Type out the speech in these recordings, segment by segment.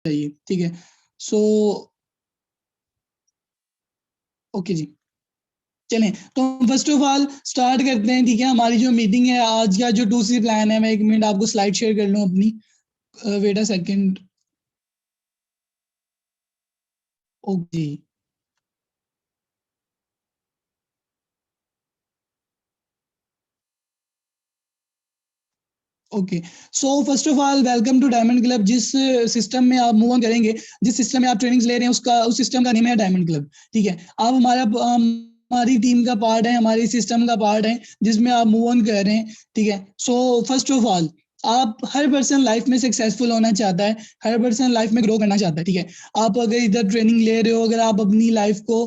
चाहिए, ठीक है। सो ओके जी, चलें तो फर्स्ट ऑफ ऑल स्टार्ट करते हैं, ठीक है। हमारी जो मीटिंग है आज का, जो 2 सी प्लान है, मैं 1 मिनट आपको स्लाइड शेयर कर लूँ अपनी। Wait a second. Okay okay. So first of all welcome to Diamond Club. जिस सिस्टम में आप मूव ऑन करेंगे, जिस सिस्टम में आप ट्रेनिंग्स ले रहे हैं, उसका उस सिस्टम का नेम है डायमंड क्लब, ठीक है। आप हमारी टीम का पार्ट है, हमारी सिस्टम का पार्ट है, जिसमें आप मूव ऑन कर रहे हैं, ठीक है। सो फर्स्ट ऑफ ऑल आप, हर पर्सन लाइफ में सक्सेसफुल होना चाहता है, हर पर्सन लाइफ में ग्रो करना चाहता है, ठीक है। आप अगर इधर ट्रेनिंग ले रहे हो, अगर आप अपनी लाइफ को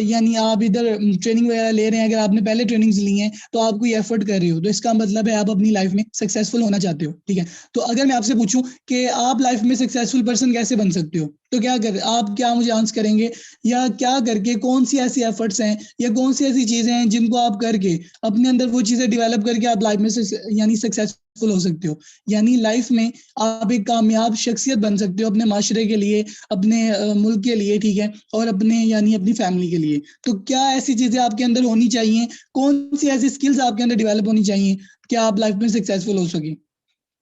यानी आप इधर ट्रेनिंग वगैरह ले रहे हैं, अगर आपने पहले ट्रेनिंग्स ली हैं तो आप कोई एफर्ट कर रहे हो, तो इसका मतलब है आप अपनी लाइफ में सक्सेसफुल होना चाहते हो, ठीक है। तो अगर मैं आपसे पूछूं कि आप लाइफ में सक्सेसफुल पर्सन कैसे बन सकते हो, तो क्या कर आप क्या मुझे आंसर करेंगे, या क्या करके कौन सी ऐसी एफर्ट्स हैं या कौन सी ऐसी चीजें हैं जिनको आप करके अपने अंदर वो चीजें डेवलप करके आप लाइफ में यानी सक्सेसफुल हो सकते हो, यानी लाइफ में आप एक कामयाब शख्सियत बन सकते हो अपने माशरे के लिए, अपने मुल्क के लिए, ठीक है, और अपने यानी अपनी फैमिली के लिए। तो क्या ऐसी चीजें आपके अंदर होनी चाहिए, कौन सी ऐसी स्किल्स आपके अंदर डेवलप होनी चाहिए कि आप लाइफ में सक्सेसफुल हो सके?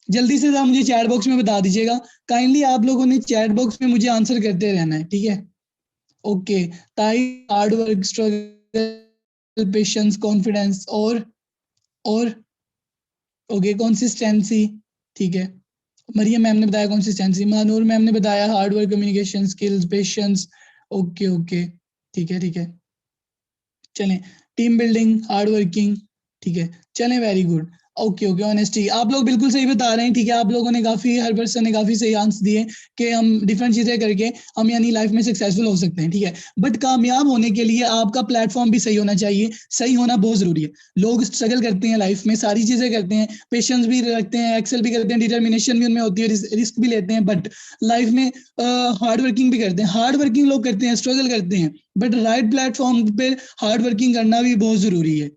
जल्दी से आप मुझे चैट बॉक्स में बता दीजिएगा। काइंडली आप लोगों ने चैट बॉक्स में मुझे आंसर करते रहना है, ठीक है। ओके। ताई, hard work, struggle, patience, confidence, और ओके, कंसिस्टेंसी, ठीक है। मरियम मैम ने बताया कंसिस्टेंसी, मानूर मैम ने बताया hard work, communication skills, patience. Okay okay, ठीक है ठीक है। चलें, टीम बिल्डिंग, हार्ड वर्किंग, ठीक है। चलें, very good. Okay okay, honesty, आप लोग बिल्कुल सही बता रहे हैं, ठीक है। आप लोगों ने काफी, हर पर्सन ने काफी सही आंसर दिए कि हम डिफरेंट चीजें करके हम यानी लाइफ में सक्सेसफुल हो सकते हैं, ठीक है। बट कामयाब होने के लिए आपका प्लेटफॉर्म भी सही होना चाहिए, सही होना बहुत जरूरी है। लोग स्ट्रगल करते हैं लाइफ में, सारी चीजें करते हैं, पेशेंस भी रखते हैं, एक्सेल भी करते हैं, डिटर्मिनेशन भी उनमें होती है, रिस्क भी लेते हैं, बट लाइफ में हार्ड वर्किंग भी करते हैं, हार्ड वर्किंग लोग करते हैं, स्ट्रगल करते हैं, बट राइट प्लेटफॉर्म पे हार्ड वर्किंग करना भी बहुत जरूरी है,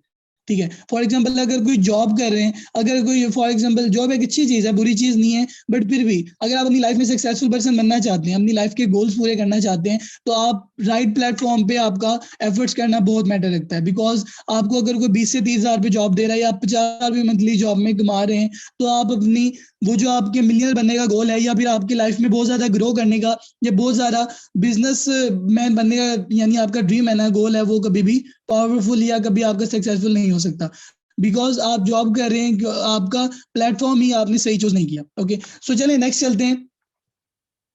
ठीक है। फॉर एग्जाम्पल अगर कोई जॉब कर रहे हैं, अगर कोई, फॉर एग्जाम्पल जॉब एक अच्छी चीज है, बुरी चीज नहीं है, बट फिर भी अगर आप अपनी लाइफ में सक्सेसफुल पर्सन बनना चाहते हैं, अपनी लाइफ के गोल्स पूरे करना चाहते हैं, तो आप राइट प्लेटफॉर्म पे आपका एफर्ट्स करना बहुत मैटर रखता है। बिकॉज आपको अगर कोई 20 से 30 हजार पे जॉब दे रहा है, या 50 हजार भी मंथली जॉब में कमा रहे हैं, तो आप अपनी वो जो आपके मिलियनर बनने का गोल है, या फिर आपकी लाइफ में बहुत ज्यादा ग्रो करने का, या बहुत ज्यादा बिजनेस मैन बनने का यानी आपका ड्रीम है ना, गोल है, वो कभी भी पावरफुल या कभी आपका सक्सेसफुल नहीं हो सकता, बिकॉज आप जॉब कर रहे हैं, आपका प्लेटफॉर्म ही आपने सही चूज नहीं किया। ओके, सो चलिए नेक्स्ट चलते हैं।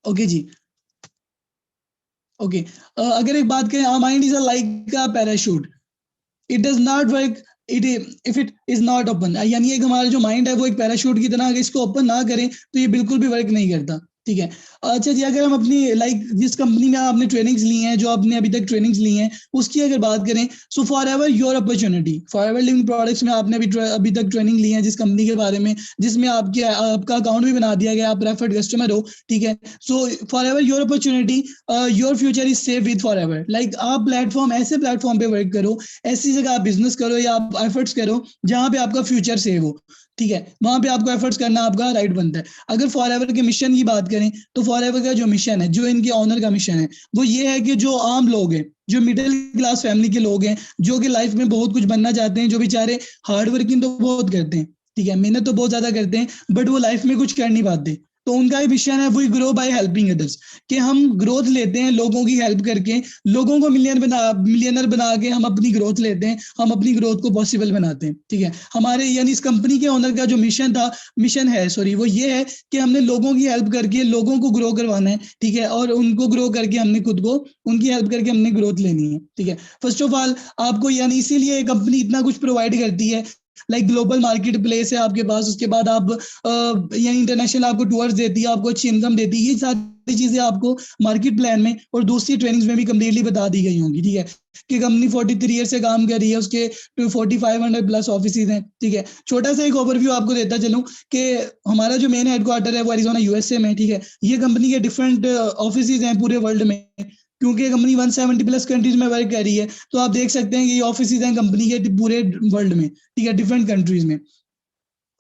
ओके जी, ओके। अगर एक बात करें, mind is like a parachute, it does not work it if it is not open, यानी एक हमारा जो माइंड है वो एक पैराशूट की तरह, अगर इसको ओपन ना करें तो ये बिल्कुल भी वर्क नहीं करता, ठीक है। अच्छा जी, अगर हम अपनी लाइक जिस कंपनी में आपने ट्रेनिंग्स ली हैं, जो आपने अभी तक ट्रेनिंग्स ली हैं, उसकी अगर बात करें, so for ever your opportunity, for ever living products में आपने अभी तक ट्रेनिंग ली है, जिस कंपनी के बारे में, जिसमें आपका अकाउंट भी बना दिया गया, आप रेफर्ड कस्टमर हो, ठीक है। So for ever your opportunity, your future is safe with for ever, like आप प्लेटफॉर्म, ऐसे प्लेटफॉर्म पे वर्क करो, ऐसी जगह आप बिजनेस करो या आप एफर्ट्स करो जहां पे आपका फ्यूचर सेव हो, ठीक है। वहां पे आपको एफर्ट्स करना आपका राइट बनता है। अगर फॉर एवर के मिशन की बात करें, तो फॉर एवर का जो मिशन है, जो इनके ऑनर का मिशन है, वो ये है कि जो आम लोग हैं, जो मिडिल क्लास फैमिली के लोग हैं, जो कि लाइफ में बहुत कुछ बनना चाहते हैं, जो बेचारे हार्ड वर्किंग तो बहुत करते हैं, ठीक है, मेहनत तो बहुत ज्यादा करते हैं, बट वो लाइफ में कुछ कर नहीं पाते, तो उनका ही मिशन है, वही ग्रो बाय हेल्पिंग अदर्स, कि हम ग्रोथ लेते हैं लोगों की हेल्प करके, लोगों को मिलियनर बना के हम अपनी ग्रोथ लेते हैं, हम अपनी ग्रोथ को पॉसिबल बनाते हैं, ठीक है। हमारे यानी इस कंपनी के ओनर का जो मिशन है, सॉरी, वो ये है कि हमने लोगों की हेल्प करके लोगों को ग्रो करवाना है, ठीक है, और उनको ग्रो करके हमने खुद को, उनकी हेल्प करके हमने ग्रोथ लेनी है, ठीक है। फर्स्ट ऑफ ऑल आपको यानी इसीलिए कंपनी इतना कुछ प्रोवाइड करती है, लाइक ग्लोबल मार्केट प्लेस है आपके पास, उसके बाद आप यानी इंटरनेशनल आपको टूर्स देती है, आपको अच्छी इनकम देती है, ये सारी चीजें आपको मार्केट प्लान में और दूसरी ट्रेनिंग्स में भी कम्प्लीटली बता दी गई होंगी, ठीक है, कि कंपनी 43 ईयर से काम कर रही है, उसके 4500 प्लस ऑफिस हैं, ठीक है। छोटा सा एक ओवरव्यू आपको देता चलूं कि हमारा जो मेन हेडक्वार्टर है वो एरिजोना यूएसए में, ठीक है। ये कंपनी के डिफरेंट ऑफिस हैं पूरे वर्ल्ड में, क्योंकि कंपनी 170 प्लस कंट्रीज में वर्क कर रही है, तो आप देख सकते हैं कि ये ऑफिस हैं कंपनी के पूरे वर्ल्ड में, ठीक है, डिफरेंट कंट्रीज में।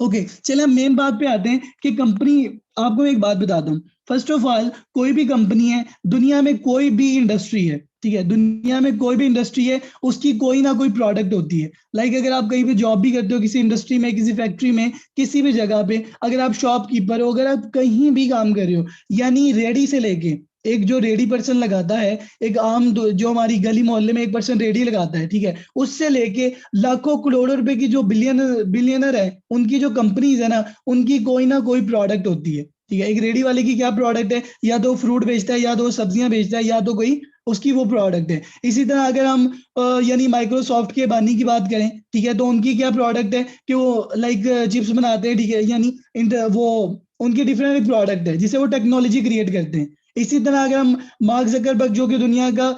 ओके, चलिए हम मेन बात पे आते हैं कि कंपनी, आपको एक बात बताता हूँ, फर्स्ट ऑफ ऑल कोई भी कंपनी है, दुनिया में कोई भी इंडस्ट्री है, ठीक है, दुनिया में कोई भी इंडस्ट्री है, उसकी कोई ना कोई प्रोडक्ट होती है। लाइक अगर आप कहीं पे जॉब भी करते हो, किसी इंडस्ट्री में, किसी फैक्ट्री में, किसी भी जगह पे, अगर आप शॉपकीपर हो, अगर आप कहीं भी काम कर रहे हो, यानी रेडी से लेके, एक जो रेडी पर्सन लगाता है, एक आम जो हमारी गली मोहल्ले में एक पर्सन रेडी लगाता है, ठीक है, उससे लेके लाखों करोड़ों रुपए की जो बिलियनर है, उनकी जो कंपनीज है ना, उनकी कोई ना कोई प्रोडक्ट होती है, ठीक है। एक रेडी वाले की क्या प्रोडक्ट है, या तो फ्रूट बेचता है, या तो सब्जियां बेचता है, या तो कोई उसकी वो प्रोडक्ट है। इसी तरह अगर हम यानी माइक्रोसॉफ्ट के बानी की बात करें, ठीक है, तो उनकी क्या प्रोडक्ट है कि वो लाइक चिप्स बनाते हैं, ठीक है, यानी वो उनकी डिफरेंट प्रोडक्ट है जिसे वो टेक्नोलॉजी क्रिएट करते हैं। इसी तरह अगर हम मार्क जकरबर्ग, जो कि दुनिया का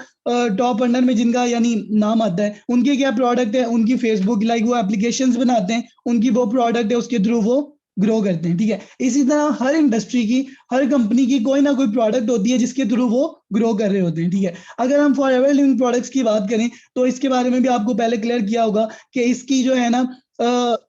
टॉप अंडर में जिनका यानी नाम आता है, उनके क्या प्रोडक्ट है, उनकी फेसबुक, लाइक वो एप्लीकेशंस बनाते हैं, उनकी वो प्रोडक्ट है, उसके थ्रू वो ग्रो करते हैं, ठीक है। इसी तरह हर इंडस्ट्री की, हर कंपनी की कोई ना कोई प्रोडक्ट होती है जिसके थ्रू वो ग्रो कर रहे होते हैं, ठीक है। अगर हम फॉरएवर लिविंग प्रोडक्ट्स की बात करें, तो इसके बारे में भी आपको पहले क्लियर किया होगा कि इसकी जो है ना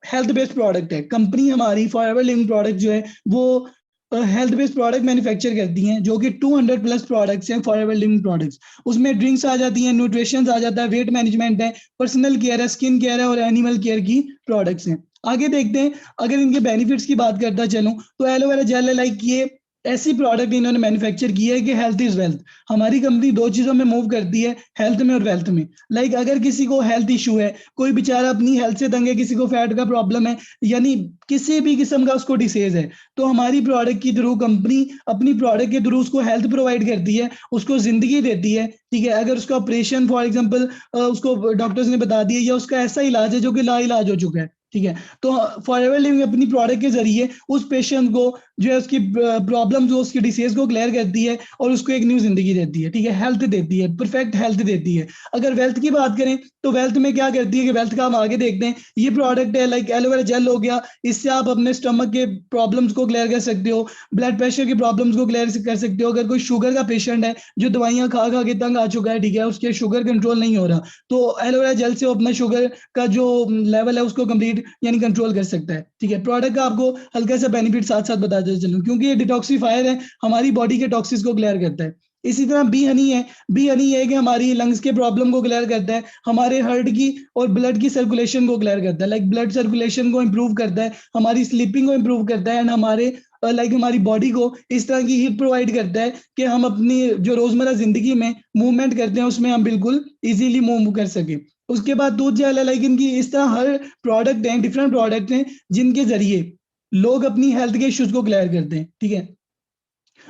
हेल्थ बेस्ड प्रोडक्ट है। कंपनी हमारी फॉरएवर लिविंग प्रोडक्ट जो है वो हेल्थ बेस्ड प्रोडक्ट मैन्युफैक्चर करती हैं, जो कि 200 प्लस प्रोडक्ट्स हैं फॉरएवर लिविंग प्रोडक्ट्स। उसमें ड्रिंक्स आ जाती हैं, न्यूट्रिशन आ जाता है, वेट मैनेजमेंट है, पर्सनल केयर है, स्किन केयर है, और एनिमल केयर की प्रोडक्ट्स हैं। आगे देखते हैं, अगर इनके बेनिफिट्स की बात करता चलूं, तो एलोवेरा जेल है, लाइक ये ऐसी प्रोडक्ट इन्होंने मैन्युफैक्चर की है कि हेल्थ इज वेल्थ। हमारी कंपनी दो चीजों में मूव करती है, हेल्थ में और वेल्थ में। लाइक अगर किसी को हेल्थ इशू है, कोई बेचारा अपनी हेल्थ से तंग है, किसी को फैट का प्रॉब्लम है, यानी किसी भी किस्म का उसको डिसीज है, तो हमारी प्रोडक्ट के थ्रू कंपनी अपनी प्रोडक्ट के थ्रू उसको हेल्थ प्रोवाइड करती है, उसको जिंदगी देती है, ठीक है। अगर उसका ऑपरेशन फॉर एग्जांपल उसको डॉक्टर्स ने बता दिया, या उसका ऐसा इलाज है जो कि लाइलाज हो चुका है, ठीक है, तो फॉरएवर लिविंग अपनी प्रोडक्ट के जरिए उस पेशेंट को जो है उसकी प्रॉब्लम, जो उसकी डिसीज को क्लियर करती है, और उसको एक न्यू जिंदगी देती है, ठीक है, हेल्थ देती है, परफेक्ट हेल्थ देती है। अगर वेल्थ की बात करें, तो वेल्थ में क्या करती है कि वेल्थ का हम आगे देखते हैं। ये प्रोडक्ट है, लाइक एलोवेरा जेल हो गया, इससे आप अपने स्टमक के प्रॉब्लम्स को क्लियर कर सकते हो, ब्लड प्रेशर की प्रॉब्लम्स को क्लियर कर सकते हो। अगर कोई शुगर का पेशेंट है, जो दवाइयां खा खा के तंग आ चुका है, ठीक है, उसके शुगर कंट्रोल नहीं हो रहा, तो एलोवेरा जेल से वो अपना शुगर का जो लेवल है उसको कंप्लीट यानी कंट्रोल कर सकता है, ठीक है। प्रोडक्ट का आपको हल्का सा बेनिफिट साथ साथ बताते चलूं, क्योंकि ये डिटॉक्सीफायर है, हमारी बॉडी के टॉक्सिस को क्लियर करता है। इसी तरह बी हनी है, बी हनी है कि हमारी लंग्स के प्रॉब्लम को क्लियर करता है, हमारे हार्ट की और ब्लड की सर्कुलेशन को क्लियर करता है, लाइक ब्लड सर्कुलेशन को इंप्रूव करता है, हमारी स्लीपिंग को इंप्रूव करता है, एंड हमारे लाइक हमारी बॉडी को इस तरह की हीट प्रोवाइड करता है कि हम अपनी जो रोजमर्रा जिंदगी में मूवमेंट करते हैं, उसमें हम बिल्कुल इजीली मूव कर सके। उसके बाद दूध जेल है, लाइक इनकी इस तरह हर प्रोडक्ट हैं, डिफरेंट प्रोडक्ट हैं, जिनके जरिए लोग अपनी हेल्थ के इश्यूज को क्लियर करते हैं, ठीक है।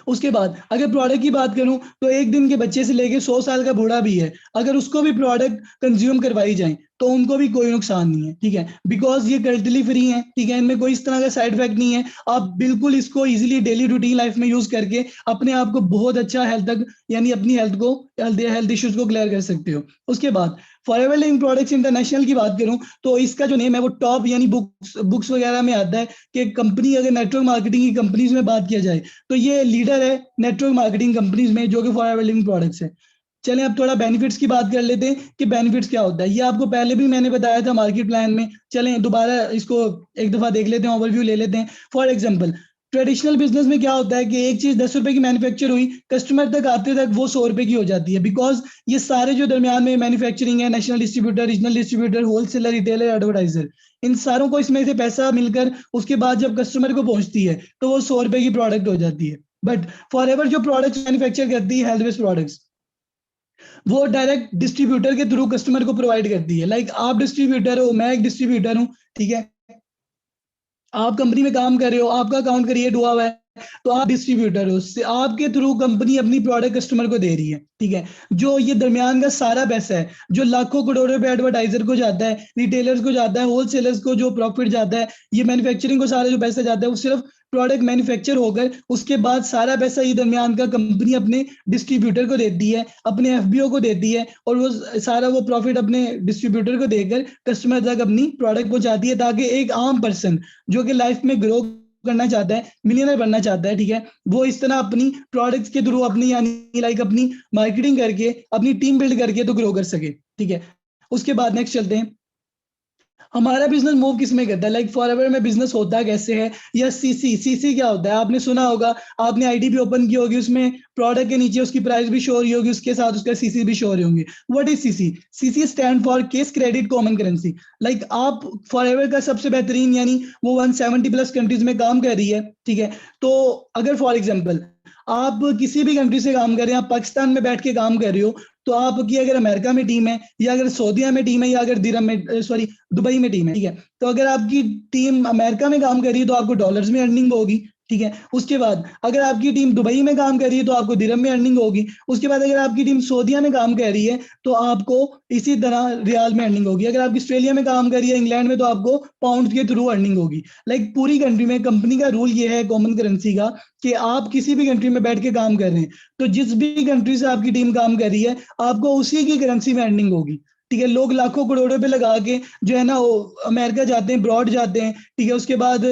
उसके बाद अगर प्रोडक्ट की बात करूं, तो एक दिन के बच्चे से लेके 100 साल का बूढ़ा भी है, अगर उसको भी प्रोडक्ट कंज्यूम करवाई जाए, तो उनको भी कोई नुकसान नहीं है, ठीक है, बिकॉज ये कल्टली फ्री है, ठीक है, इनमें कोई इस तरह का साइड इफेक्ट नहीं है। आप बिल्कुल इसको इजीली डेली रूटीन लाइफ में यूज करके अपने आप को बहुत अच्छा हेल्थ तक, यानी अपनी हेल्थ को, हेल्थ इश्यूज को क्लियर कर सकते हो। उसके बाद फॉरएवर लिविंग प्रोडक्ट्स इंटरनेशनल की बात करूं, तो इसका जो नेम है वो टॉप यानी बुक्स वगैरह में आता है कि कंपनी, अगर नेटवर्क मार्केटिंग की कंपनीज में बात किया जाए, तो ये लीडर है नेटवर्क मार्केटिंग कंपनीज में, जो कि फॉरएवर लिविंग प्रोडक्ट्स है। चलें अब थोड़ा बेनिफिट्स की बात कर लेते हैं कि बेनिफिट्स क्या होता है। ये आपको पहले भी मैंने बताया था मार्केट प्लान में, चलें दोबारा इसको एक दफा देख लेते हैं, ओवरव्यू ले लेते हैं। फॉर एग्जांपल, ट्रेडिशनल बिजनेस में क्या होता है कि एक चीज 10 रुपए की मैन्युफैक्चर हुई, कस्टमर तक आते तक वो 100 रुपए की हो जाती है, बिकॉज ये सारे जो दरमियान में मैन्युफैक्चरिंग है, national distributor, regional distributor, wholesaler, retailer, advertiser, इन सारों को इसमें से पैसा मिलकर उसके बाद जब कस्टमर को पहुंचती है, तो वो 100 रुपए की प्रोडक्ट हो जाती है। बट फॉर जो प्रोडक्ट्स मैन्युफैक्चर करती है, हेल्थ बेस्ड प्रोडक्ट्स, वो डायरेक्ट डिस्ट्रीब्यूटर के थ्रू कस्टमर को प्रोवाइड करती है। लाइक आप डिस्ट्रीब्यूटर हो, मैं एक डिस्ट्रीब्यूटर हूं, ठीक है, आप कंपनी में काम कर रहे हो, आपका अकाउंट क्रिएट हुआ है, तो आप डिस्ट्रीब्यूटर हो, से आपके थ्रू कंपनी अपनी प्रोडक्ट कस्टमर को दे रही है, ठीक है। जो ये दरमियान का सारा पैसा है, जो लाखों करोड़ों रुपए एडवर्टाइजर को जाता है, रिटेलर्स को जाता है, होलसेलर्स को जो प्रॉफिट जाता है, ये मैन्युफैक्चरिंग को सारा जो पैसा जाता है, वो सिर्फ प्रोडक्ट मैन्युफैक्चर होकर उसके बाद सारा पैसा ये दरमियान का कंपनी अपने डिस्ट्रीब्यूटर को देती है, अपने एफबीओ को देती है, और वो सारा वो प्रॉफिट अपने डिस्ट्रीब्यूटर को देकर कस्टमर तक अपनी प्रोडक्ट पहुंचाती है, ताकि एक आम पर्सन जो कि लाइफ में ग्रो करना चाहता है, मिलियनर बनना चाहता है, ठीक है, वो इस तरह अपनी प्रोडक्ट्स के थ्रू अपनी यानी लाइक अपनी मार्केटिंग करके, अपनी टीम बिल्ड करके तो ग्रो कर सके, ठीक है। उसके बाद नेक्स्ट चलते हैं। हमारा बिजनेस मूव किस में करता है, लाइक फॉरएवर में बिजनेस होता कैसे है, या सीसी, सीसी क्या होता है आपने सुना होगा, आपने आईडी भी ओपन की होगी, उसमें प्रोडक्ट के नीचे उसकी प्राइस भी शो हो रही होगी, उसके साथ उसका सीसी भी शो हो रही होंगी। What is CC? CC stand for case credit common currency. Like आप फॉरएवर का सबसे बेहतरीन, यानी वो 170 प्लस कंट्रीज में काम कर रही है, ठीक है। तो अगर फॉर एग्जाम्पल आप किसी भी कंट्री से काम कर रहे हैं, आप पाकिस्तान में बैठ के काम कर रहे हो, तो आपकी अगर अमेरिका में टीम है, या अगर सऊदीया में टीम है, या अगर दिरहम में, सॉरी, दुबई में टीम है, ठीक है। तो अगर आपकी टीम अमेरिका में काम कर रही है तो आपको डॉलर्स में अर्निंग होगी, ठीक है। उसके बाद अगर आपकी टीम दुबई में काम कर रही है तो आपको दिरहम में अर्निंग होगी। उसके बाद अगर आपकी टीम सऊदीया में काम कर रही है तो आपको इसी तरह रियाल में अर्निंग होगी। अगर आप ऑस्ट्रेलिया में काम कर रही है, इंग्लैंड में, तो आपको पाउंड के थ्रू अर्निंग होगी। लाइक पूरी कंट्री में कंपनी का रूल ये है कॉमन करेंसी का, कि आप किसी भी कंट्री में बैठ के काम कर रहे हैं, तो जिस भी कंट्री से आपकी टीम काम कर रही है, आपको उसी की करेंसी में अर्निंग होगी, ठीक है। लोग लाखों करोड़ों पे लगा के जो है ना वो अमेरिका जाते हैं, ब्रॉड जाते हैं, ठीक है, उसके बाद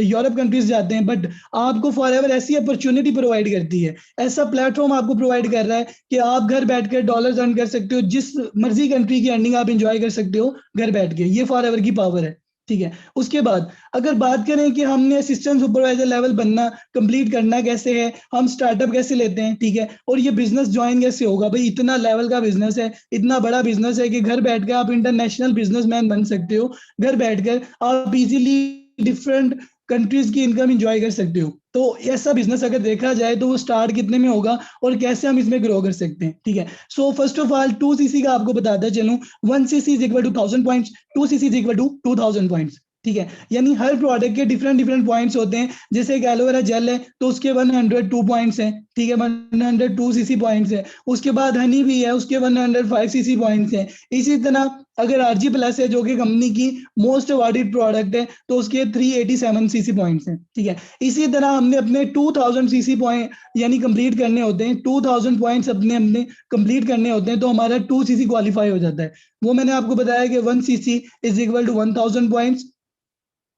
यूरोप कंट्रीज जाते हैं, बट आपको फॉरएवर ऐसी अपॉर्चुनिटी प्रोवाइड करती है, ऐसा प्लेटफॉर्म आपको प्रोवाइड कर रहा है कि आप घर बैठकर डॉलर्स अर्न कर सकते हो, जिस मर्जी कंट्री की अर्निंग आप इंजॉय कर सकते हो घर बैठ के। ये फॉरएवर की पावर है, ठीक है। उसके बाद अगर बात करें कि हमने असिस्टेंट सुपरवाइजर लेवल बनना, कंप्लीट करना कैसे है, हम स्टार्टअप कैसे लेते हैं, ठीक है, और ये बिजनेस ज्वाइन कैसे होगा। भाई इतना लेवल का बिजनेस है, इतना बड़ा बिजनेस है कि घर बैठकर आप इंटरनेशनल बिजनेसमैन बन सकते हो। घर बैठकर आप इजीली डिफरेंट कंट्रीज की इनकम इंजॉय कर सकते हो। तो ऐसा बिजनेस अगर देखा जाए तो वो स्टार्ट कितने में होगा और कैसे हम इसमें ग्रो कर सकते हैं, ठीक है। सो फर्स्ट ऑफ ऑल 2cc का आपको बताता चलूं। 1cc is equal to 1000 points, 2cc is equal to 2000 points, ठीक है। यानी हर प्रोडक्ट के डिफरेंट डिफरेंट पॉइंट्स होते हैं। जैसे एक एलोवेरा जेल है तो उसके 102 पॉइंट्स हैं, ठीक है, 102cc पॉइंट्स है। उसके बाद हनी भी है, उसके 105cc पॉइंट्स हैं। इसी तरह अगर आरजी प्लस है जो कि कंपनी की मोस्ट अवार्डेड प्रोडक्ट है, तो उसके 387cc पॉइंट्स हैं, ठीक है। इसी तरह हमने अपने 2000cc पॉइंट यानी कंप्लीट करने होते हैं, 2000 पॉइंट्स अपने अपने कंप्लीट करने होते हैं, तो हमारा 2cc क्वालिफाई हो जाता है। वो मैंने आपको बताया कि 1cc is equal to 1000 points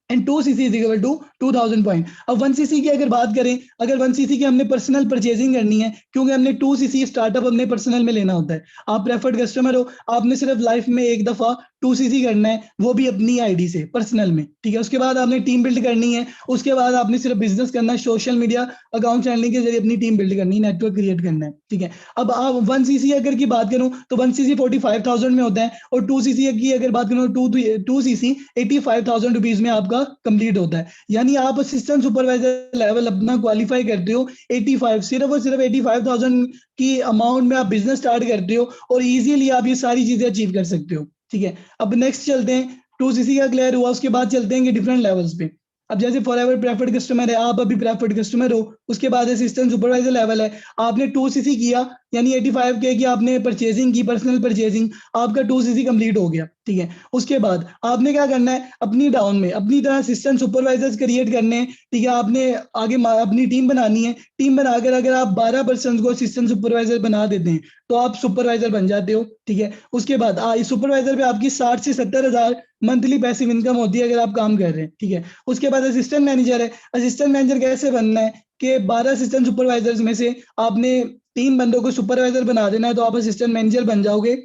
and 2cc is equal to 2000 point. अब 1cc की अगर बात करें, अगर 1cc की हमने पर्सनल परचेजिंग करनी है, क्योंकि हमने 2cc स्टार्टअप अपने पर्सनल में लेना होता है। आप प्रेफर्ड कस्टमर हो, आपने सिर्फ लाइफ में एक दफा 2cc करना है, वो भी अपनी आईडी से पर्सनल में, ठीक है। उसके बाद आपने टीम बिल्ड करनी है, उसके बाद आपने सिर्फ बिजनेस करना है, सोशल मीडिया अकाउंट चैनल के जरिए अपनी टीम बिल्ड करनी है, नेटवर्क क्रिएट करना है, ठीक है। अब आप 1cc अगर की बात करूं तो 1cc 45,000 में होता है, और 2cc की अगर बात करूं तो 2cc 85,000 रुपीज में आपका कंप्लीट होता है। यानी आप असिस्टेंट सुपरवाइजर लेवल अपना क्वालिफाई करते हो 85, सिर्फ और सिर्फ 85,000 की अमाउंट में आप बिजनेस स्टार्ट करते हो, और इजीली आप ये सारी चीजें अचीव कर सकते हो, ठीक है। अब नेक्स्ट चलते हैं, 2cc का क्लियर हुआ, उसके बाद चलते हैं कि डिफरेंट लेवल्स पे। अब जैसे फॉरएवर प्रेफर्ड कस्टमर है, आप अभी प्रेफर्ड कस्टमर हो, उसके बाद असिस्टेंट सुपरवाइजर लेवल है, आपने 2cc किया, यानी 85 के की आपने परचेजिंग की, पर्सनल परचेजिंग, आपका 2cc कंप्लीट हो गया, ठीक है। उसके बाद आपने क्या करना है, अपनी डाउन में अपनी तरह असिस्टेंट सुपरवाइजर्स क्रिएट करने हैं, ठीक है। आपने आगे अपनी टीम बनानी है। टीम बनाकर अगर आप 12 पर्सन को असिस्टेंट सुपरवाइजर बना देते हैं तो आप सुपरवाइजर बन जाते हो, ठीक है। उसके बाद सुपरवाइजर पे आपकी 60 से 70 हजार मंथली पैसिव इनकम होती है अगर आप काम कर रहे हैं, ठीक है। उसके बाद असिस्टेंट मैनेजर है। असिस्टेंट मैनेजर कैसे बनना है कि 12 असिस्टेंट सुपरवाइजर्स में से आपने 3 बंदों को सुपरवाइजर बना देना है, तो आप असिस्टेंट मैनेजर बन जाओगे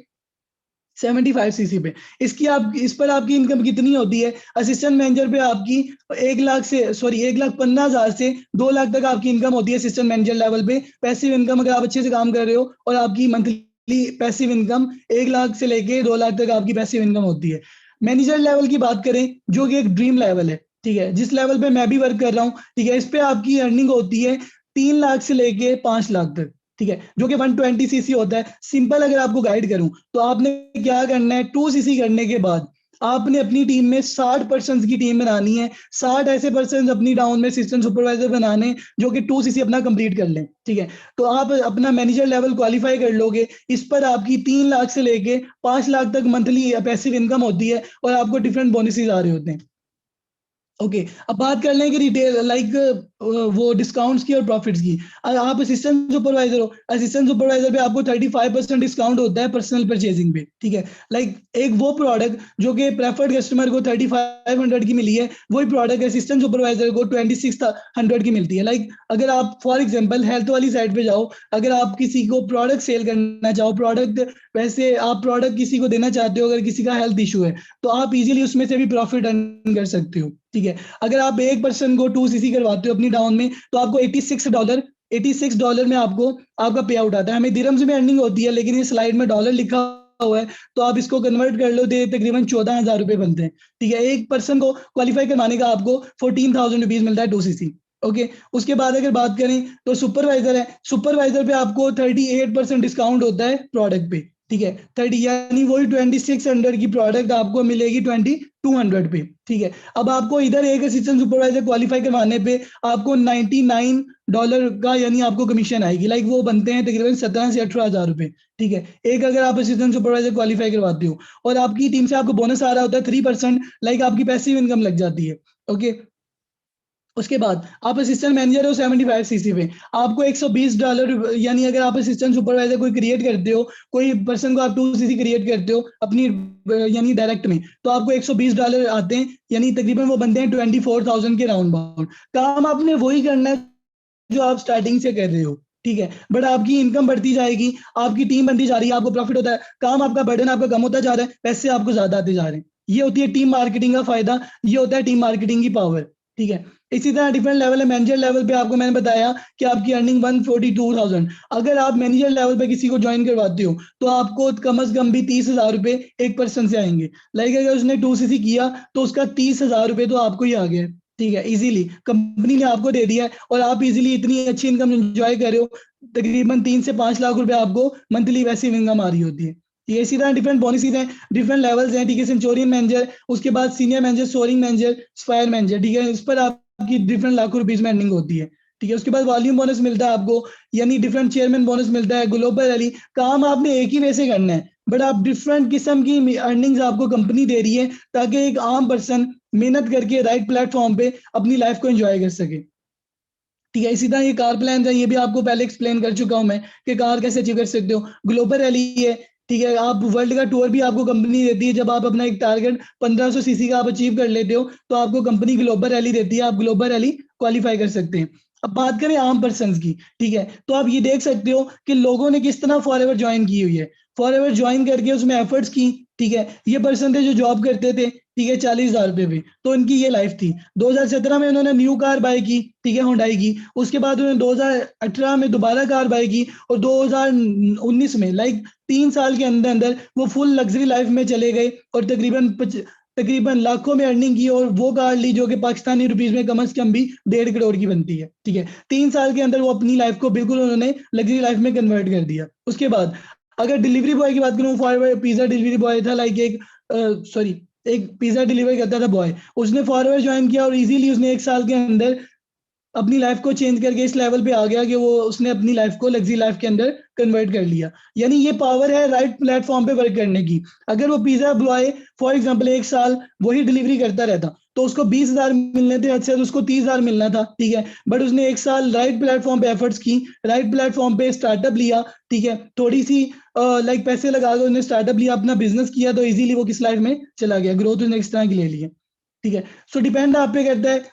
75cc पे। इसकी आप इस पर आपकी इनकम कितनी होती है, असिस्टेंट मैनेजर पे आपकी 1 लाख से, सॉरी, 1,15,000 से 2 लाख तक आपकी इनकम होती है असिस्टेंट मैनेजर लेवल पे। पैसिव इनकम अगर आप अच्छे से काम कर रहे हो, और आपकी मंथली पैसिव इनकम 1 लाख से लेके 2 लाख तक आपकी पैसिव इनकम होती है। मैनेजर लेवल की बात करें, जो कि एक ड्रीम लेवल है, ठीक है, जिस लेवल पे मैं भी वर्क कर रहा हूँ, ठीक है, इस पे आपकी अर्निंग होती है 3 लाख से लेके 5 लाख तक, ठीक है, जो कि 120cc होता है। सिंपल अगर आपको गाइड करूं तो आपने क्या करना है, 2cc करने के बाद आपने अपनी टीम में 60 पर्सन की टीम बनानी है। 60 ऐसे पर्सन अपनी डाउन में असिस्टेंट सुपरवाइजर बनाने जो कि 2cc अपना कंप्लीट कर लें, ठीक है। तो आप अपना मैनेजर लेवल क्वालिफाई कर लोगे। इस पर आपकी 3 लाख से लेके 5 लाख तक मंथली पैसिव इनकम होती है, और आपको डिफरेंट बोनसेस आ रहे होते हैं। ओके अब बात कर लें कि रिटेल लाइक वो डिस्काउंट्स की और प्रॉफिट्स की। आप असिस्टेंट सुपरवाइजर हो, असिस्टेंट सुपरवाइजर पे आपको 35% डिस्काउंट होता है पर्सनल परचेजिंग पे, ठीक है। लाइक एक वो प्रोडक्ट जो कि प्रेफर्ड कस्टमर को 3500 की मिली है, वही प्रोडक्ट असिस्टेंट सुपरवाइजर को 2600 की मिलती है। लाइक अगर आप फॉर एग्जाम्पल हेल्थ वाली साइड पे जाओ, अगर आप किसी को प्रोडक्ट सेल करना चाहो, प्रोडक्ट वैसे आप प्रोडक्ट किसी को देना चाहते हो, अगर किसी का हेल्थ इशू है तो आप इजीली उसमें से भी प्रॉफिट अर्न कर सकते हो, ठीक है। अगर आप एक पर्सन को 2 cc करवाते हो अपनी टाउन में तो आपको $86 में आपको आपका पे आउट आता है। हमें दिरहम्स में अर्निंग होती है, लेकिन ये स्लाइड में डॉलर लिखा हुआ है, तो आप इसको कन्वर्ट कर लो तो तकरीबन 14,000 रुपए बनते हैं, ठीक है। एक पर्सन को क्वालिफाई करवाने का आपको 14,000 रुपीज मिलता है 2 cc। ओके ओके, उसके बाद अगर बात करें तो सुपरवाइजर है, सुपरवाइजर पे आपको 38% डिस्काउंट होता है प्रोडक्ट पे, ठीक है। 30 यानी वही 2600 की प्रोडक्ट आपको मिलेगी 2200 पे, ठीक है। अब आपको इधर एक असिस्टेंट सुपरवाइजर क्वालिफाई करवाने पे आपको $99 का यानी आपको कमीशन आएगी। लाइक वो बनते हैं तकरीबन 17 से 18 हजार रुपए, ठीक है। एक अगर आप असिस्टेंट सुपरवाइजर क्वालिफाई करवाते हो और आपकी टीम से आपको बोनस आ रहा होता है 3%, लाइक आपकी पैसिव इनकम लग जाती है। ओके, उसके बाद आप असिस्टेंट मैनेजर हो 75 cc पे, आपको $120 यानी अगर आप असिस्टेंट सुपरवाइजर कोई क्रिएट करते हो, कोई पर्सन को आप 2 cc क्रिएट करते हो अपनी यानी डायरेक्ट में, तो आपको $120 आते हैं, यानी तकरीबन वो बनते हैं 24,000 के राउंड बाउंड। काम आपने वही करना है जो आप स्टार्टिंग से कर रहे हो, ठीक है। बट आपकी इनकम बढ़ती जाएगी, आपकी टीम बनती जा रही है, आपको प्रॉफिट होता है, काम आपका बर्डन आपका कम होता जा रहा है, पैसे आपको ज्यादा आते जा रहे हैं। ये होती है टीम मार्केटिंग का फायदा, ये होता है टीम मार्केटिंग की पावर, ठीक है। इसी तरह डिफरेंट लेवल है, मैनेजर लेवल पे आपको मैंने बताया कि आपकी अर्निंग 142,000। अगर आप मैनेजर लेवल पे किसी को ज्वाइन करवाते हो तो आपको कम से कम भी 30,000 रुपए एक पर्सन से आएंगे। लाइक अगर उसने 2 cc किया तो उसका 30,000 रुपए तो आपको ही आ गया, ठीक है। इजीली कंपनी ने आपको दे दिया है और आप इजीली इतनी अच्छी इनकम एंजॉय कर रहे हो, तकरीबन 3 से 5 लाख रुपए आपको मंथली वैसी इनकम आ रही होती है। ये इसी तरह डिफरेंट बोनसेस हैं, डिफरेंट लेवल्स हैं, ठीक है। सेंचुरियन मैनेजर, उसके बाद senior manager, soaring manager, spire manager, ठीक है। इस पर आपकी डिफरेंट लाखों रुपीज में अर्निंग होती है, ठीक है। उसके बाद वॉल्यूम बोनस मिलता है आपको, यानी डिफरेंट चेयरमैन बोनस मिलता है, ग्लोबल रैली। काम आपने एक ही वे से करना है, बट आप डिफरेंट किस्म की अर्निंग्स आपको कंपनी दे रही है ताकि एक आम पर्सन मेहनत करके राइट प्लेटफॉर्म पे अपनी लाइफ को एंजॉय कर सके, ठीक है। इसी तरह ये कार प्लान है, ये भी आपको पहले एक्सप्लेन कर चुका हूं मैं कि कार कैसे अचीव कर सकते हो। ग्लोबल रैली है, ठीक है। आप वर्ल्ड का टूर भी आपको कंपनी देती है, जब आप अपना एक टारगेट 1500 सीसी का आप अचीव कर लेते हो तो आपको कंपनी ग्लोबल रैली देती है, आप ग्लोबल रैली क्वालिफाई कर सकते हैं। अब बात करें आम पर्सन की, ठीक है, तो आप ये देख सकते हो कि लोगों ने किस तरह फॉरएवर ज्वाइन की हुई है, फॉरएवर ज्वाइन करके उसमें एफर्ट्स की, ठीक है। ये पर्सन थे जो जॉब करते थे, ठीक है, 40,000 रुपए पे, तो इनकी ये लाइफ थी। 2017 में उन्होंने न्यू कार बाय की, ठीक है, हुंडई की। उसके बाद उन्होंने 2018 में दोबारा कार बाय की और 2019 में, लाइक 3 साल के अंदर अंदर वो फुल लग्जरी लाइफ में चले गए और तकरीबन लाखों में अर्निंग की और वो कार ली जो कि पाकिस्तानी रुपीज में कम से कम भी 1.5 करोड़ की बनती है, ठीक है। 3 साल के अंदर वो अपनी लाइफ को बिल्कुल उन्होंने लग्जरी लाइफ में कन्वर्ट कर दिया। उसके बाद अगर डिलीवरी बॉय की बात करूं, फॉरवर्ड पिज्जा डिलीवरी बॉय था, लाइक एक सॉरी एक पिज्जा डिलीवर करता था बॉय, उसने फॉरवर्ड ज्वाइन किया और इजीली उसने 1 साल के अंदर अपनी लाइफ को चेंज करके इस लेवल पे आ गया कि वो उसने अपनी लाइफ को लग्जरी लाइफ के अंदर कन्वर्ट कर लिया। यानी ये पावर है राइट प्लेटफॉर्म पे वर्क करने की। अगर वो पिज्जा बॉय फॉर एग्जांपल 1 साल वही डिलीवरी करता रहता तो उसको 20,000 मिलने थे, अच्छा तो उसको 30,000 मिलना था, ठीक है। बट उसने 1 साल राइट प्लेटफॉर्म पे एफर्ट्स की, राइट प्लेटफॉर्म पे स्टार्टअप लिया, ठीक है, थोड़ी सी लाइक पैसे लगा कर उसने स्टार्टअप लिया, अपना बिजनेस किया, तो इजीली वो किस लाइफ में चला गया, ग्रोथ उसने इस तरह की ले ली है, ठीक है। सो डिपेंड आप पे करता है,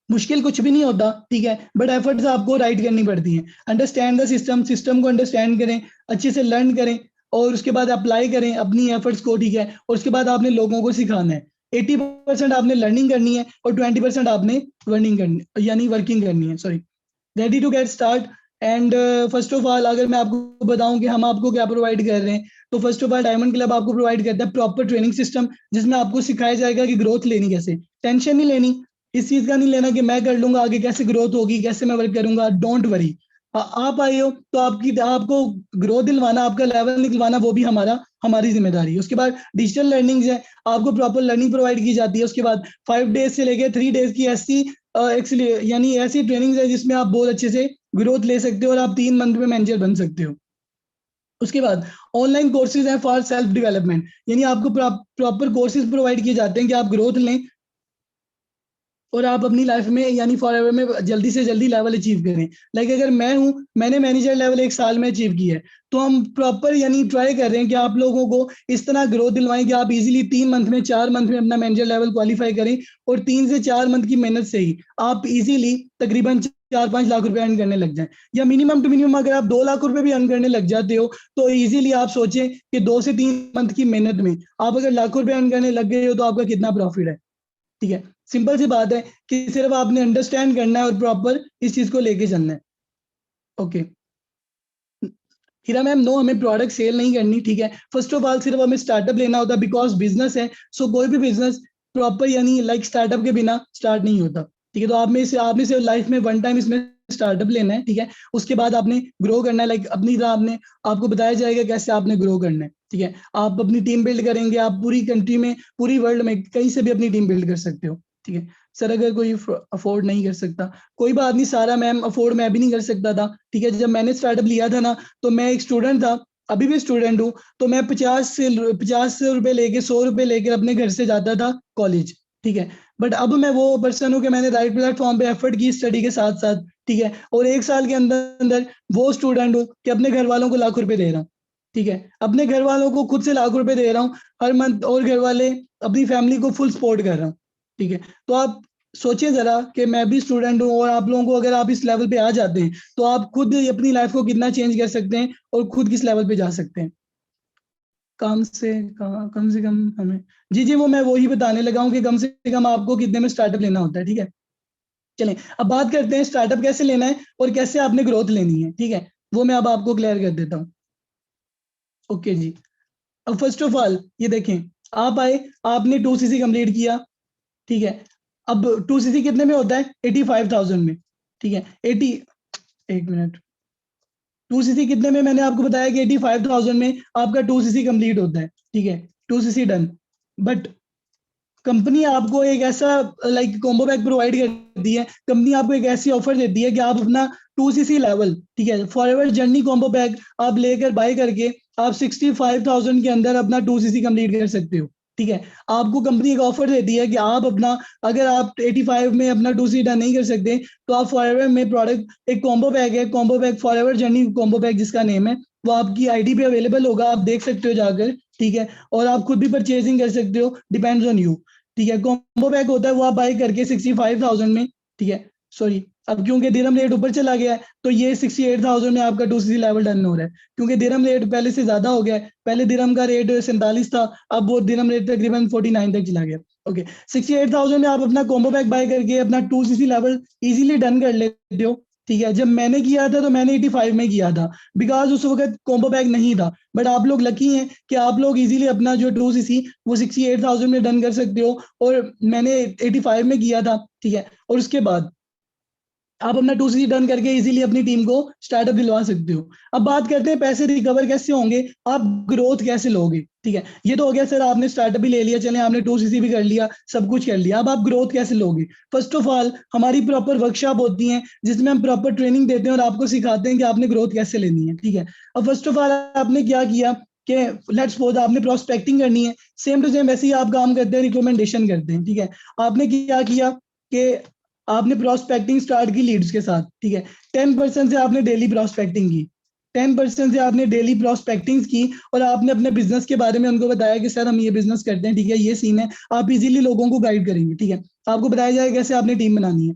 मुश्किल कुछ भी नहीं होता, ठीक है, बट एफर्ट्स आपको राइट करनी पड़ती हैं। अंडरस्टैंड द सिस्टम, सिस्टम को अंडरस्टैंड करें, अच्छे से लर्न करें और उसके बाद अप्लाई करें अपनी एफर्ट्स को, ठीक है। और उसके बाद आपने लोगों को सिखाना है। 80% आपने लर्निंग करनी है और 20% आपने वर्निंग करनी यानी वर्किंग करनी है, sorry. Ready to get start. And first of all अगर मैं आपको बताऊं कि हम आपको क्या प्रोवाइड कर रहे हैं, तो first of all diamond club आपको प्रोवाइड करता है प्रॉपर ट्रेनिंग सिस्टम, जिसमें आपको सिखाया जाएगा कि ग्रोथ लेनी कैसे। टेंशन नहीं लेनी, इस चीज का नहीं लेना कि मैं कर लूंगा आगे कैसे ग्रोथ होगी, कैसे मैं वर्क करूंगा, डोंट वरी। आप आए हो तो आपको ग्रोथ दिलवाना, आपका लेवल निकलवाना, वो भी हमारी जिम्मेदारी है। उसके बाद डिजिटल लर्निंग है, आपको प्रॉपर लर्निंग प्रोवाइड की जाती है। उसके बाद 5 डेज से लेकर 3 डेज की ऐसी एक्चुअली यानी ऐसी ट्रेनिंग है जिसमें आप बहुत अच्छे से ग्रोथ ले सकते हो और आप 3 मंथ में मैनेजर बन सकते हो। उसके बाद ऑनलाइन कोर्सेज हैं फॉर सेल्फ डेवलपमेंट, यानी आपको प्रॉपर कोर्सेज प्रोवाइड किए जाते हैं कि आप ग्रोथ लें और आप अपनी लाइफ में यानी फॉर एवर में जल्दी से जल्दी लेवल अचीव करें। लाइक अगर मैं हूँ, मैंने मैनेजर लेवल 1 साल में अचीव किया है, तो हम प्रॉपर यानी ट्राई कर रहे हैं कि आप लोगों को इस तरह ग्रोथ दिलवाएं कि आप इजीली 3 मंथ में 4 मंथ में अपना मैनेजर लेवल क्वालिफाई करें, और 3 से 4 मंथ की मेहनत से ही आप इजीली तकरीबन 4-5 लाख रुपए अर्न करने लग जाएं, या मिनिमम टू मिनिमम अगर आप 2 लाख रुपए भी अर्न करने लग जाते हो तो इजीली आप सोचें कि 2 से 3 मंथ की मेहनत में आप अगर लाखों रुपए अर्न करने लग गए हो तो आपका कितना प्रॉफिट है। ठीक है, सिंपल सी बात है कि सिर्फ आपने अंडरस्टैंड करना है और प्रॉपर इस चीज को लेके चलना है। ओके हीरा मैम, नो हमें प्रोडक्ट सेल नहीं करनी। ठीक है, फर्स्ट ऑफ ऑल सिर्फ हमें स्टार्टअप लेना होता है, बिकॉज बिजनेस है। सो कोई भी बिजनेस प्रॉपर यानी लाइक स्टार्टअप के बिना स्टार्ट नहीं होता। ठीक है, तो आपने सिर्फ लाइफ में वन टाइम इसमें स्टार्टअप लेना है। ठीक है, उसके बाद आपने ग्रो करना है, लाइक अपनी तरह आपने आपको बताया जाएगा कैसे आपने ग्रो करना है। ठीक है, आप अपनी टीम बिल्ड करेंगे, आप पूरी कंट्री में पूरी वर्ल्ड में कहीं से भी अपनी टीम बिल्ड कर सकते हो। ठीक है सर, अगर कोई अफोर्ड नहीं कर सकता कोई बात नहीं, सारा मैम अफोर्ड मैं भी नहीं कर सकता था। ठीक है, जब मैंने स्टार्टअप लिया था ना, तो मैं एक स्टूडेंट था, अभी भी स्टूडेंट हूँ, तो मैं 50 रुपए लेके 100 रुपए लेकर अपने घर से जाता था कॉलेज। ठीक है, बट अब मैं वो पर्सन हूँ कि मैंने राइट प्लेटफॉर्म पे एफर्ट की स्टडी के साथ साथ। ठीक है, और 1 साल के अंदर अंदर वो स्टूडेंट हूँ कि अपने घर वालों को लाखों रुपए दे रहा हूँ। ठीक है, अपने घर वालों को खुद से लाखों रुपए दे रहा हूँ हर मंथ, और घर वाले अपनी फैमिली को फुल सपोर्ट कर रहा हूँ। ठीक है, तो आप सोचिए जरा कि मैं भी स्टूडेंट हूँ, और आप लोगों को अगर आप इस लेवल पे आ जाते हैं तो आप खुद अपनी लाइफ को कितना चेंज कर सकते हैं और खुद किस लेवल पे जा सकते हैं। कम से कम हमें, जी जी, वो मैं वही बताने लगा हूँ कि कम से कम आपको कितने में स्टार्टअप लेना होता है। ठीक है, चलें अब बात करते हैं स्टार्टअप कैसे लेना है और कैसे आपने ग्रोथ लेनी है। ठीक है, वो मैं अब आपको क्लियर कर देता हूँ। ओके जी, अब फर्स्ट ऑफ ऑल ये देखें, आप आए, आपने 2 CC कंप्लीट किया। ठीक है, अब 2 CC कितने में होता है? 85,000 में। ठीक है, 80, एक मिनट, 2 CC कितने में? मैंने आपको बताया कि 85,000 में आपका 2 CC कंप्लीट होता है। ठीक है, 2 CC डन। बट कंपनी आपको एक ऐसा लाइक कॉम्बो पैक प्रोवाइड करती है, कंपनी आपको एक ऐसी ऑफर देती है कि आप अपना 2 CC लेवल, ठीक है, फॉरएवर जर्नी कॉम्बो पैक आप लेकर बाय करके आप 65,000 के अंदर अपना 2 CC कंप्लीट कर सकते हो। ठीक है, आपको कंपनी एक ऑफर देती है कि आप अपना, अगर आप 85 में अपना 2 CC डन नहीं कर सकते तो आप फॉरएवर में प्रोडक्ट एक कॉम्बो पैक है, combo pack forever journey combo pack जिसका नेम है, वो आपकी आईडी पे अवेलेबल होगा, आप देख सकते हो जाकर। ठीक है, और आप खुद भी परचेजिंग कर सकते हो, डिपेंड्स ऑन यू। ठीक है, कॉम्बो पैक होता है वो आप बाई करके 65,000 में। ठीक है, सॉरी, अब क्योंकि दिरहम रेट ऊपर चला गया है तो ये 68,000 में आपका 2 CC लेवल डन हो रहा है, क्योंकि दिरहम रेट पहले से ज्यादा हो गया है। पहले दिरहम का रेट 47 था, अब वो दिरहम रेट तकरीबन 49 तक चला गया। ओके, 68,000 में आप अपना कॉम्बो पैक बाय करके अपना 2 CC लेवल इजीली डन कर लेते हो। ठीक है, जब मैंने किया था तो मैंने 85 में किया था, बिकॉज उस वक्त कॉम्बो पैक नहीं था। बट आप लोग लकी हैं कि आप लोग इजीली अपना जो 2 CC वो 68,000 में डन कर सकते हो, और मैंने 85 में किया था। ठीक है, और उसके बाद आप अपना 2 CC डन करके इजीली अपनी टीम को स्टार्टअप दिलवा सकते हो। अब बात करते हैं पैसे रिकवर कैसे होंगे, आप ग्रोथ कैसे लोगे। ठीक है, ये तो हो गया सर, आपने स्टार्टअप भी ले लिया, चले आपने 2 CC भी कर लिया, सब कुछ कर लिया, अब आप ग्रोथ कैसे लोगे। फर्स्ट ऑफ ऑल हमारी प्रॉपर वर्कशॉप होती है जिसमें हम प्रॉपर ट्रेनिंग देते हैं और आपको सिखाते हैं कि आपने ग्रोथ कैसे लेनी है। ठीक है, अब फर्स्ट ऑफ ऑल आपने क्या किया कि लेट्स सपोज आपने प्रोस्पेक्टिंग करनी है, सेम टू सेम वैसे ही आप काम करते हैं, रिकमेंडेशन करते हैं। ठीक है, आपने क्या किया कि आपने प्रोस्पेक्टिंग स्टार्ट की लीड्स के साथ। ठीक है, 10% से आपने डेली प्रोस्पेक्टिंग की, 10% से आपने डेली प्रोस्पेक्टिंग की, और आपने अपने बिजनेस के बारे में उनको बताया कि सर हम ये बिजनेस करते हैं। ठीक है, ये सीन है, आप इजीली लोगों को गाइड करेंगे। ठीक है, आपको बताया जाएगा कैसे आपने टीम बनानी है।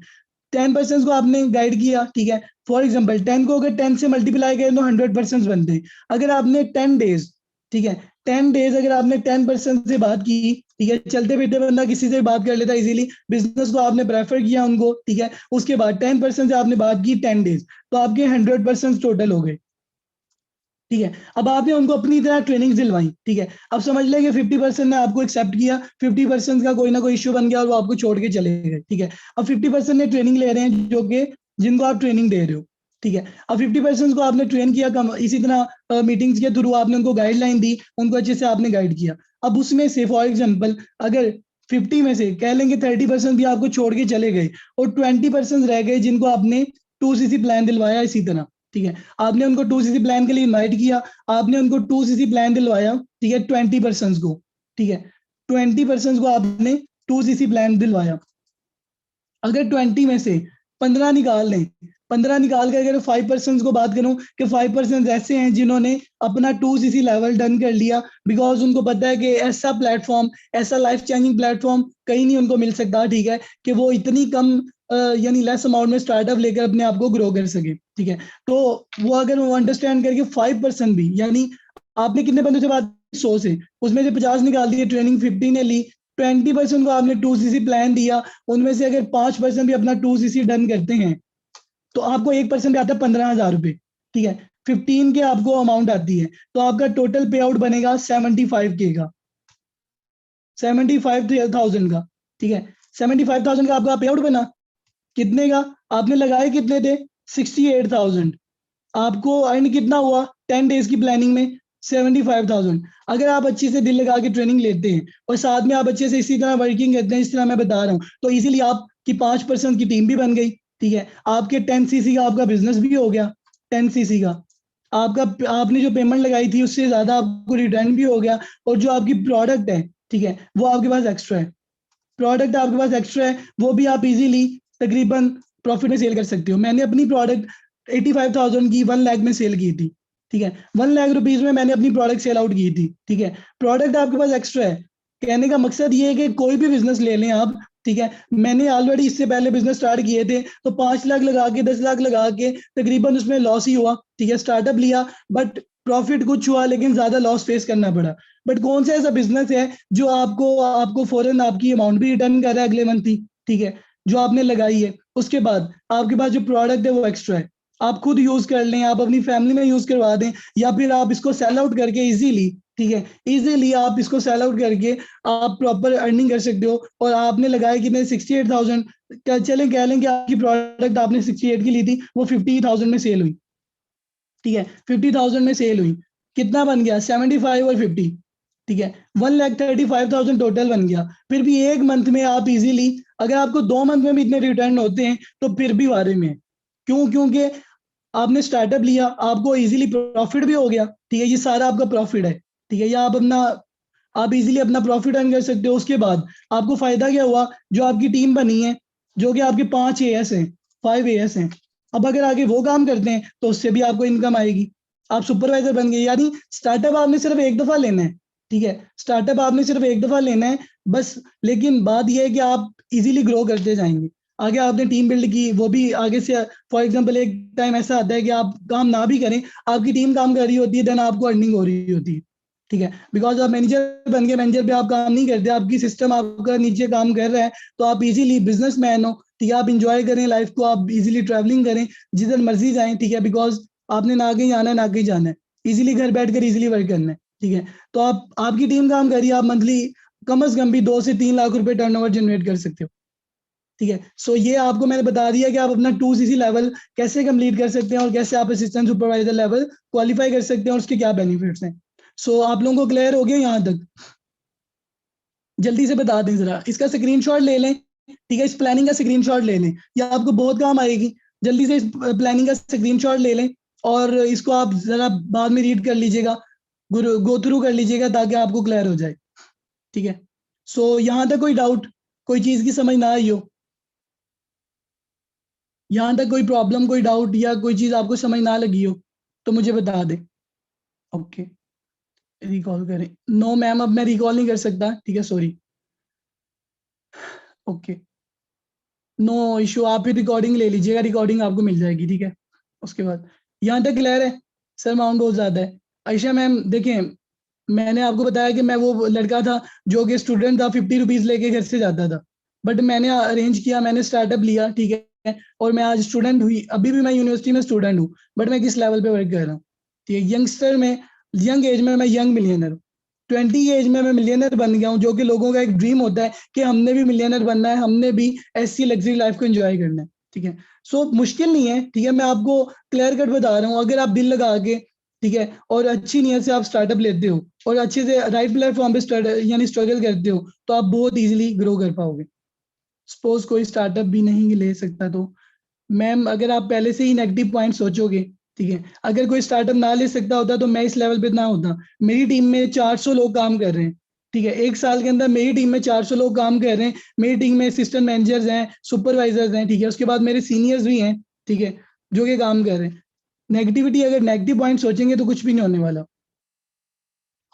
10% को आपने गाइड किया। ठीक है, फॉर एग्जाम्पल 10 को अगर 10 से मल्टीप्लाई करें तो 100% बनते हैं। अगर आपने 10 डेज, ठीक है, 10 डेज अगर आपने 10% से बात की, ठीक है, चलते फिरते बंदा किसी से बात कर लेता इजीली, बिजनेस को आपने प्रेफर किया उनको। ठीक है, उसके बाद 10% से आपने बात की 10 डेज, तो आपके 100% टोटल हो गए। ठीक है, अब आपने उनको अपनी तरह ट्रेनिंग दिलवाई। ठीक है, अब समझ लें कि 50% ने आपको एक्सेप्ट किया, 50% का कोई ना कोई इश्यू बन गया और वो आपको छोड़ के चले गए। ठीक है, अब 50% ने ट्रेनिंग ले रहे हैं जो कि जिनको आप ट्रेनिंग दे रहे हो। ठीक है, अब 50% को आपने ट्रेन किया, इसी तरह मीटिंग्स के थ्रू आपने उनको गाइडलाइन दी, उनको अच्छे से आपने गाइड किया। अब उसमें से फॉर एग्जाम्पल अगर 50 में से कह लेंगे 30% भी आपको छोड़ के चले गए और 20% रह गए जिनको आपने 2 CC प्लान दिलवाया इसी तरह। ठीक है, आपने उनको 2 CC प्लान के लिए इनवाइट किया, आपने उनको 2 CC प्लान दिलवाया। ठीक है, 20% को, ठीक है, 20% को आपने 2 CC प्लान दिलवाया। अगर 20 में से 15 निकाल लें, 15 निकाल कर अगर 5% को बात करूं कि 5% ऐसे हैं जिन्होंने अपना 2cc लेवल डन कर लिया, बिकॉज उनको पता है कि ऐसा प्लेटफॉर्म, ऐसा लाइफ चेंजिंग प्लेटफॉर्म कहीं नहीं उनको मिल सकता, ठीक है, कि वो इतनी कम यानी लेस अमाउंट में स्टार्टअप लेकर अपने आप को ग्रो कर सके, ठीक है। तो वो अगर वो अंडरस्टैंड करके 5% भी, यानी आपने कितने बंदों से बात, 100 से, उसमें से 50 निकाल दिए, ट्रेनिंग 50 ने ली, 20% को आपने 2cc प्लान दिया, उनमें से अगर 5% भी अपना 2cc डन करते हैं तो आपको 1% आता है 15,000 रुपए, ठीक है। 15 के आपको अमाउंट आती है, तो आपका टोटल पे आउट बनेगा 75K का, 75,000 का, ठीक है। 75,000 का आपका पे आउट बना, कितने का आपने लगाए, कितने थे, 68,000। आपको अर्न कितना हुआ 10 डेज की प्लानिंग में, 75,000। अगर आप अच्छे से दिल लगा के ट्रेनिंग लेते हैं और साथ में आप अच्छे से इसी तरह वर्किंग करते हैं, इस तरह मैं बता रहा हूँ, तो इजीली आपकी 5% की टीम भी बन गई, ठीक है। आपके 10cc का आपका बिजनेस भी हो गया, 10cc का आपका, आपने जो पेमेंट लगाई थी उससे ज्यादा आपको रिटर्न भी हो गया, और जो आपकी प्रोडक्ट है, ठीक है, वो आपके पास एक्स्ट्रा है, प्रोडक्ट आपके पास एक्स्ट्रा है, वो भी आप इजीली तकरीबन प्रॉफिट में सेल कर सकते हो। मैंने अपनी प्रोडक्ट 85,000 की 1 लाख में सेल की थी, ठीक है, 1 लाख रुपीज में मैंने अपनी प्रोडक्ट सेल आउट की थी, ठीक है। प्रोडक्ट आपके पास एक्स्ट्रा है, कहने का मकसद ये है कि कोई भी बिजनेस ले लें आप, ठीक है। मैंने ऑलरेडी इससे पहले बिजनेस स्टार्ट किए थे, तो 5 लाख लगा के 10 लाख लगा के तकरीबन उसमें लॉस ही हुआ, ठीक है। स्टार्टअप लिया बट प्रॉफिट कुछ हुआ, लेकिन ज्यादा लॉस फेस करना पड़ा। बट कौन सा ऐसा बिजनेस है जो आपको आपको फौरन आपकी अमाउंट भी रिटर्न कर रहा है अगले मंथ ही, ठीक है, जो आपने लगाई है, उसके बाद आपके पास जो प्रोडक्ट है वो एक्स्ट्रा है, आप खुद यूज कर लें, आप अपनी फैमिली में यूज करवा दें, या फिर आप इसको सेल आउट करके इजीली, ठीक है, इजीली आप इसको सेल आउट करके आप प्रॉपर अर्निंग कर सकते हो। और आपने लगाया कितने, 68,000, चलें कह लें कि आपकी प्रोडक्ट आपने 68 की ली थी, वो 50,000 में सेल हुई, ठीक है, 50,000 में सेल हुई, कितना बन गया, 75 और 50, ठीक है, 1,35,500 टोटल बन गया। फिर भी एक मंथ में आप इजीली, अगर आपको 2 मंथ में भी इतने रिटर्न होते हैं तो फिर भी बारे में, क्यों, क्योंकि आपने स्टार्टअप लिया, आपको इजीली प्रॉफिट भी हो गया, ठीक है, ये सारा आपका प्रॉफिट है, ठीक है, या आप इजीली अपना प्रॉफिट अर्न कर सकते हो। उसके बाद आपको फायदा क्या हुआ, जो आपकी टीम बनी है, जो कि आपके 5 AS हैं, 5 AS हैं, अब अगर आगे वो काम करते हैं तो उससे भी आपको इनकम आएगी, आप सुपरवाइजर बन गए। यानी स्टार्टअप आपने सिर्फ एक दफा लेना है, ठीक है, स्टार्टअप आपने सिर्फ एक दफा लेना है बस, लेकिन बात यह है कि आप इजीली ग्रो करते जाएंगे। आगे आपने टीम बिल्ड की, वो भी आगे से, फॉर एग्जांपल एक टाइम ऐसा आता है कि आप काम ना भी करें, आपकी टीम काम कर रही होती है, देन आपको अर्निंग हो रही होती है, ठीक है, बिकॉज आप मैनेजर बन गए, मैनेजर पे आप काम नहीं करते, आपकी सिस्टम आपका नीचे काम कर रहा है, तो आप इजीली बिजनेसमैन हो, ठीक है, आप इंजॉय करें लाइफ को, आप इजीली ट्रैवलिंग करें, जिधर मर्जी जाएं, ठीक है, बिकॉज आपने ना कहीं आना है ना कहीं जाना है, इजीली घर बैठकर इजीली वर्क करना है, ठीक है। तो आप, आपकी टीम काम करिए, आप मंथली कम से कम भी 2 से 3 लाख रुपए टर्नओवर जनरेट कर सकते हो, ठीक है। सो ये आपको मैंने बता दिया कि आप अपना 2cc लेवल कैसे कंप्लीट कर सकते हैं, और कैसे आप असिस्टेंट सुपरवाइजर लेवल क्वालिफाई कर सकते हैं, और उसके क्या बेनिफिट्स हैं। सो आप लोगों को क्लियर हो गया यहाँ तक, जल्दी से बता दें जरा, इसका स्क्रीनशॉट ले लें, ठीक है, इस प्लानिंग का स्क्रीनशॉट ले लें, या आपको बहुत काम आएगी, जल्दी से इस प्लानिंग का स्क्रीनशॉट ले लें, और इसको आप जरा बाद में रीड कर लीजिएगा, गो थ्रू कर लीजिएगा, ताकि आपको क्लियर हो जाए, ठीक है। सो यहाँ तक कोई डाउट, कोई चीज की समझ ना आई हो, यहाँ तक कोई प्रॉब्लम, कोई डाउट, या कोई चीज आपको समझ ना लगी हो तो मुझे बता दे। ओके, रिकॉल करें, नो मैम अब मैं रिकॉल नहीं कर सकता, ठीक है, सॉरी। ओके, नो इशू, आप फिर रिकॉर्डिंग ले लीजिएगा, रिकॉर्डिंग आपको मिल जाएगी, ठीक है। उसके बाद यहाँ तक क्लियर है, सर अमाउंट बहुत ज्यादा है। आयशा मैम देखें, मैंने आपको बताया कि मैं वो लड़का था जो कि स्टूडेंट था, 50 रुपीज लेके घर से जाता था, बट मैंने अरेंज किया, मैंने स्टार्टअप लिया, ठीक है, और मैं आज स्टूडेंट हुई, अभी भी मैं यूनिवर्सिटी में स्टूडेंट हूँ, बट मैं किस लेवल पे वर्क कर रहा हूँ, ठीक है, यंगस्टर में, यंग एज में मैं यंग मिलियनर हूँ, 20 एज में मैं मिलियनर बन गया हूँ, जो कि लोगों का एक ड्रीम होता है कि हमने भी मिलियनर बनना है, हमने भी ऐसी लग्जरी लाइफ को एंजॉय करना है, ठीक है। सो मुश्किल नहीं है, ठीक है, मैं आपको क्लियर कट बता रहा हूँ, अगर आप दिल लगा के, ठीक है, और अच्छी नीयत से आप स्टार्टअप लेते हो, और अच्छे से राइट प्लेटफॉर्म पे यानी स्ट्रगल करते हो, तो आप बहुत इजीली ग्रो कर पाओगे। सपोज कोई स्टार्टअप भी नहीं ले सकता, तो मैम अगर आप पहले से ही नेगेटिव पॉइंट सोचोगे, ठीक है, अगर कोई स्टार्टअप ना ले सकता होता तो मैं इस लेवल पे ना होता। मेरी टीम में 400 लोग काम कर रहे हैं, ठीक है, 1 साल के अंदर मेरी टीम में 400 लोग काम कर रहे हैं, मेरी टीम में असिस्टेंट मैनेजर्स हैं, सुपरवाइजर्स हैं, ठीक है, उसके बाद मेरे सीनियर्स भी हैं, ठीक है, जो कि काम कर रहे हैं। नेगेटिविटी, अगर नेगेटिव पॉइंट सोचेंगे तो कुछ भी नहीं होने वाला।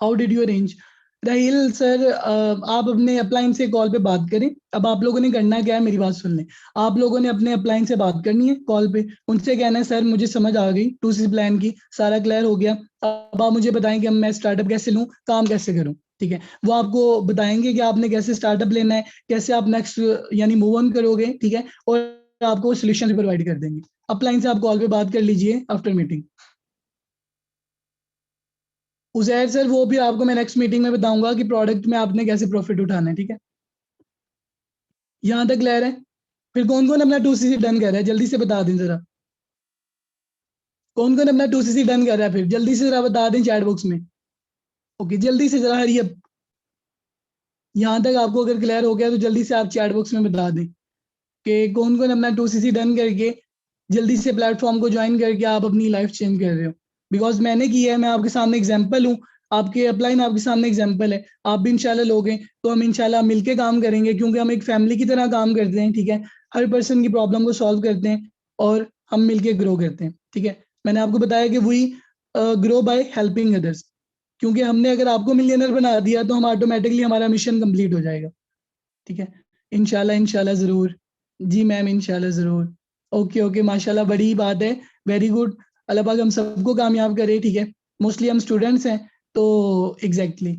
How did you arrange? Rahil sir, आप अपने अपलाइन से कॉल पे बात करें। अब आप लोगों ने करना क्या है, मेरी बात सुन लें। आप लोगों ने अपने अपलाइन से बात करनी है कॉल पे, उनसे कहना है सर मुझे समझ आ गई 2C प्लान की, सारा क्लियर हो गया, अब आप मुझे बताएं कि अब मैं स्टार्टअप कैसे लूँ, काम कैसे करूँ, ठीक है। वो आपको बताएंगे कि आपने कैसे स्टार्टअप लेना है, कैसे आप नेक्स्ट यानी मूव ऑन करोगे, ठीक है, और आपको सोल्यूशन प्रोवाइड कर देंगे। अपलाइन से आप कॉल पे बात कर लीजिए आफ्टर मीटिंग। उजैर सर, वो भी आपको मैं नेक्स्ट मीटिंग में बताऊंगा कि प्रोडक्ट में आपने कैसे प्रॉफिट उठाना है, ठीक है। यहाँ तक क्लियर है? फिर कौन कौन अपना 2CC डन कर रहा है, जल्दी से बता दें जरा। कौन कौन अपना 2CC डन कर रहा है, फिर जल्दी से जरा बता दें चैट बॉक्स में। ओके, जल्दी से जरा हरी अप। यहाँ तक आपको अगर क्लियर हो गया तो जल्दी से आप चैट बॉक्स में बता दें कि कौन कौन अपना 2CC डन करके जल्दी से प्लेटफॉर्म को ज्वाइन करके आप अपनी लाइफ चेंज कर रहे हो। बिकॉज मैंने किया है, मैं आपके सामने एग्जाम्पल हूँ, आपके अपलाइन आपके सामने एग्जाम्पल है, आप भी इंशाल्लाह लोगे तो हम इंशाल्लाह मिलके काम करेंगे, क्योंकि हम एक फैमिली की तरह काम करते हैं, ठीक है। हर पर्सन की प्रॉब्लम को सॉल्व करते हैं और हम मिलके ग्रो करते हैं, ठीक है। मैंने आपको बताया कि we grow by helping others, क्योंकि हमने अगर आपको मिलियनर बना दिया तो हम ऑटोमेटिकली हमारा मिशन कंप्लीट हो जाएगा, ठीक है। इंशाल्लाह इंशाल्लाह जरूर। जी मैम, इंशाल्लाह जरूर। ओके ओके, माशाल्लाह, बड़ी बात है, वेरी गुड। अल्लाह पाक हम सबको कामयाब करे, ठीक है। मोस्टली हम स्टूडेंट्स हैं तो एग्जैक्टली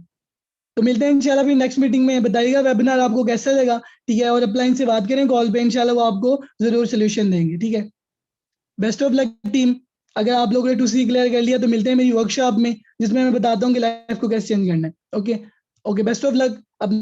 तो मिलते हैं इंशाल्लाह फिर नेक्स्ट मीटिंग में। बताइएगा वेबिनार आपको कैसा लगा, ठीक है, और अपलाइन से बात करें कॉल पे, इंशाल्लाह वो आपको जरूर सोल्यूशन देंगे, ठीक है। Best of luck team. अगर आप लोगों ने 2C क्लियर कर लिया तो मिलते हैं मेरी वर्कशॉप में, जिसमें मैं बताता हूँ कि लाइफ को कैसे चेंज करना है। Okay okay, best of luck.